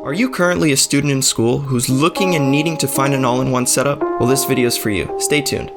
Are you currently a student in school who's looking and needing to find an all-in-one setup? Well, this video is for you. Stay tuned.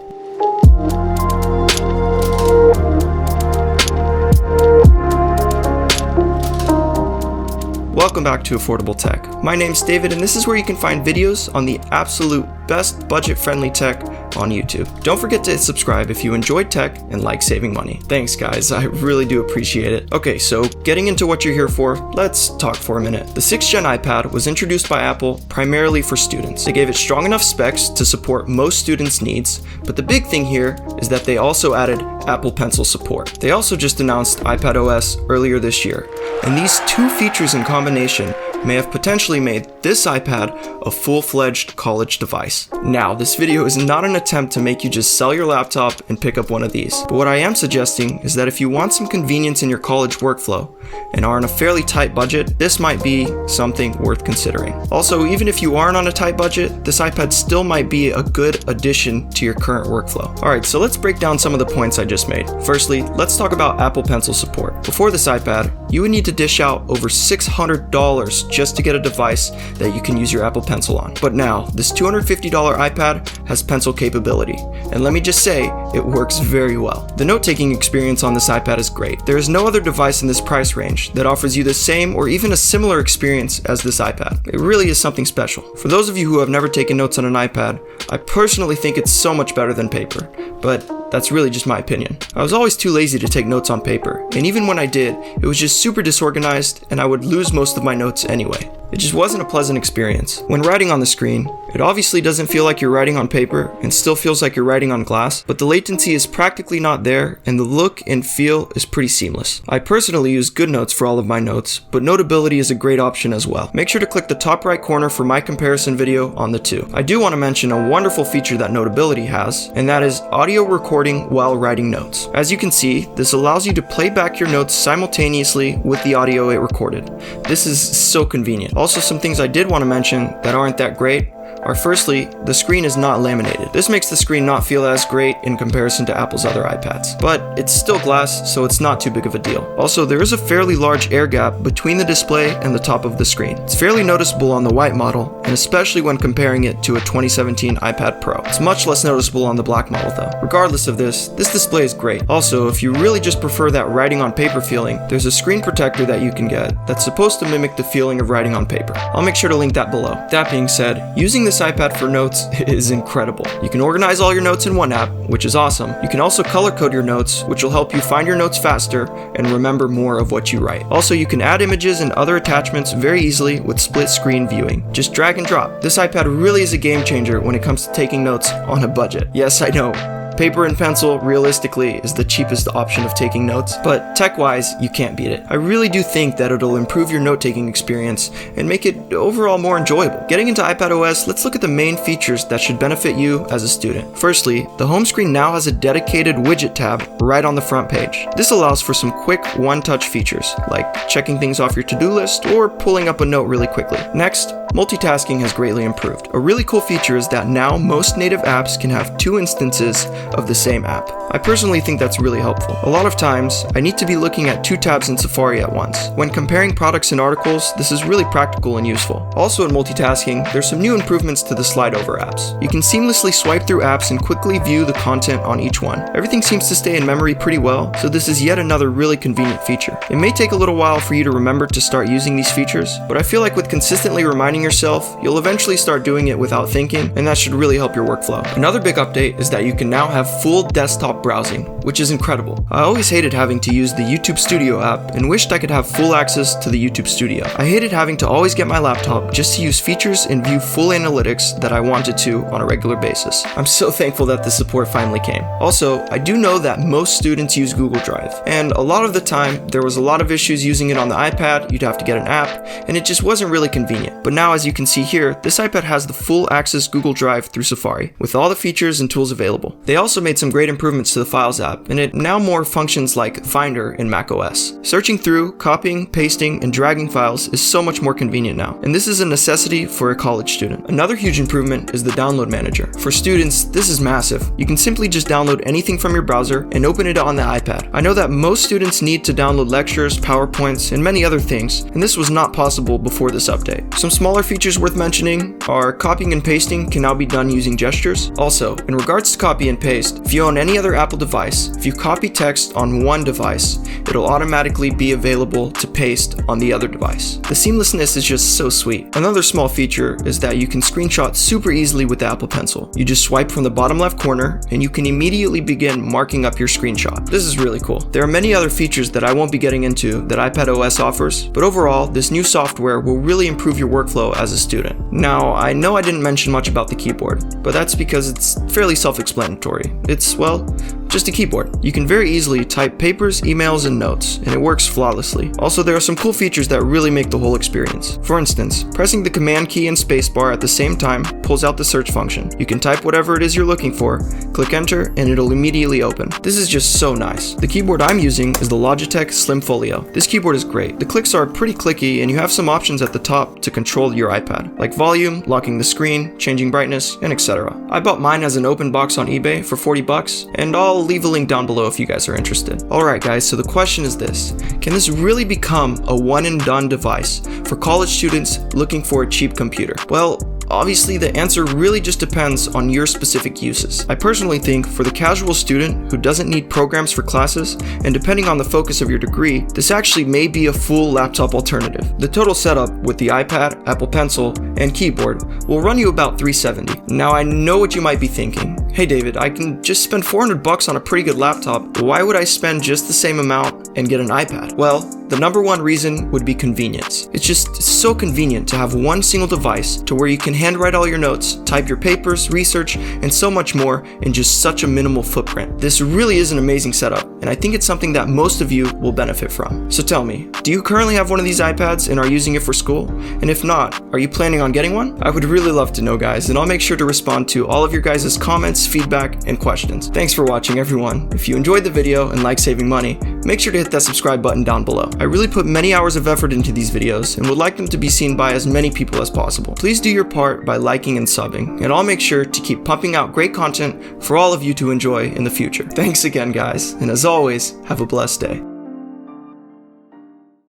Welcome back to Affordable Tech. My name's David, and this is where you can find videos on the absolute best budget-friendly tech on YouTube. Don't forget to hit subscribe if you enjoyed tech and like saving money. Thanks guys, I really do appreciate it. Okay, so getting into what you're here for, let's talk for a minute. The 6th gen iPad was introduced by Apple primarily for students. They gave it strong enough specs to support most students' needs, but the big thing here is that they also added Apple Pencil support. They also just announced iPadOS earlier this year, and these two features in combination may have potentially made this iPad a full-fledged college device. Now, this video is not an attempt to make you just sell your laptop and pick up one of these, but what I am suggesting is that if you want some convenience in your college workflow and are on a fairly tight budget, this might be something worth considering. Also, even if you aren't on a tight budget, this iPad still might be a good addition to your current workflow. Alright, so let's break down some of the points I just made. Firstly, let's talk about Apple Pencil support. Before this iPad, you would need to dish out over $600 just to get a device that you can use your Apple Pencil on. But now, this $250 iPad has pencil capability, and let me just say, it works very well. The note-taking experience on this iPad is great. There is no other device in this price range that offers you the same or even a similar experience as this iPad. It really is something special. For those of you who have never taken notes on an iPad, I personally think it's so much better than paper, but that's really just my opinion. I was always too lazy to take notes on paper, and even when I did, it was just super disorganized and I would lose most of my notes anyway. It just wasn't a pleasant experience. When writing on the screen, it obviously doesn't feel like you're writing on paper and still feels like you're writing on glass, but the latency is practically not there and the look and feel is pretty seamless. I personally use GoodNotes for all of my notes, but Notability is a great option as well. Make sure to click the top right corner for my comparison video on the two. I do want to mention a wonderful feature that Notability has, and that is audio recording while writing notes. As you can see, this allows you to play back your notes simultaneously with the audio it recorded. This is so convenient. Also, some things I did want to mention that aren't that great are firstly, the screen is not laminated. This makes the screen not feel as great in comparison to Apple's other iPads, but it's still glass, so it's not too big of a deal. Also, there is a fairly large air gap between the display and the top of the screen. It's fairly noticeable on the white model, and especially when comparing it to a 2017 iPad Pro. It's much less noticeable on the black model though. Regardless of this display is great. Also, if you really just prefer that writing on paper feeling, there's a screen protector that you can get that's supposed to mimic the feeling of writing on paper. I'll make sure to link that below. That being said, using this iPad for notes is incredible. You can organize all your notes in one app, which is awesome. You can also color code your notes, which will help you find your notes faster and remember more of what you write. Also, you can add images and other attachments very easily with split screen viewing. Just drag and drop. This iPad really is a game changer when it comes to taking notes on a budget. Yes, I know. Paper and pencil, realistically, is the cheapest option of taking notes, but tech-wise, you can't beat it. I really do think that it'll improve your note-taking experience and make it overall more enjoyable. Getting into iPadOS, let's look at the main features that should benefit you as a student. Firstly, the home screen now has a dedicated widget tab right on the front page. This allows for some quick one-touch features, like checking things off your to-do list or pulling up a note really quickly. Next, multitasking has greatly improved. A really cool feature is that now most native apps can have two instances of the same app. I personally think that's really helpful. A lot of times, I need to be looking at two tabs in Safari at once. When comparing products and articles, this is really practical and useful. Also in multitasking, there's some new improvements to the slide over apps. You can seamlessly swipe through apps and quickly view the content on each one. Everything seems to stay in memory pretty well, so this is yet another really convenient feature. It may take a little while for you to remember to start using these features, but I feel like with consistently reminding yourself, you'll eventually start doing it without thinking, and that should really help your workflow. Another big update is that you can now have full desktop browsing, which is incredible. I always hated having to use the YouTube Studio app and wished I could have full access to the YouTube Studio. I hated having to always get my laptop just to use features and view full analytics that I wanted to on a regular basis. I'm so thankful that this support finally came. Also, I do know that most students use Google Drive, and a lot of the time, there was a lot of issues using it on the iPad. You'd have to get an app, and it just wasn't really convenient. But now, as you can see here, this iPad has the full access Google Drive through Safari, with all the features and tools available. They also made some great improvements improvements to the Files app, and it now more functions like Finder in macOS. Searching through, copying, pasting, and dragging files is so much more convenient now, and this is a necessity for a college student. Another huge improvement is the download manager. For students, this is massive. You can simply just download anything from your browser and open it on the iPad. I know that most students need to download lectures, PowerPoints, and many other things, and this was not possible before this update. Some smaller features worth mentioning are copying and pasting can now be done using gestures. Also, in regards to copy and paste, if you own any other Apple device, if you copy text on one device, it'll automatically be available to paste on the other device. The seamlessness is just so sweet. Another small feature is that you can screenshot super easily with the Apple Pencil. You just swipe from the bottom left corner and you can immediately begin marking up your screenshot. This is really cool. There are many other features that I won't be getting into that iPadOS offers, but overall, this new software will really improve your workflow as a student. Now, I know I didn't mention much about the keyboard, but that's because it's fairly self-explanatory. It's, well, just a keyboard. You can very easily type papers, emails, and notes, and it works flawlessly. Also, there are some cool features that really make the whole experience. For instance, pressing the command key and spacebar at the same time pulls out the search function. You can type whatever it is you're looking for, click enter, and it'll immediately open. This is just so nice. The keyboard I'm using is the Logitech Slim Folio. This keyboard is great. The clicks are pretty clicky, and you have some options at the top to control your iPad, like volume, locking the screen, changing brightness, and etc. I bought mine as an open box on eBay for $40, and I'll leave a link down below if you guys are interested. Alright guys, so the question is this: can this really become a one and done device for college students looking for a cheap computer? Well, obviously the answer really just depends on your specific uses. I personally think for the casual student who doesn't need programs for classes, and depending on the focus of your degree, this actually may be a full laptop alternative. The total setup with the iPad, Apple Pencil, and keyboard will run you about $370. Now I know what you might be thinking. Hey David, I can just spend $400 on a pretty good laptop, but why would I spend just the same amount and get an iPad? Well, the number one reason would be convenience. It's just so convenient to have one single device to where you can handwrite all your notes, type your papers, research, and so much more in just such a minimal footprint. This really is an amazing setup, and I think it's something that most of you will benefit from. So tell me, do you currently have one of these iPads and are using it for school? And if not, are you planning on getting one? I would really love to know, guys, and I'll make sure to respond to all of your guys' comments, feedback, and questions. Thanks for watching, everyone. If you enjoyed the video and like saving money, make sure to hit that subscribe button down below. I really put many hours of effort into these videos and would like them to be seen by as many people as possible. Please do your part by liking and subbing, and I'll make sure to keep pumping out great content for all of you to enjoy in the future. Thanks again, guys, and as always, have a blessed day.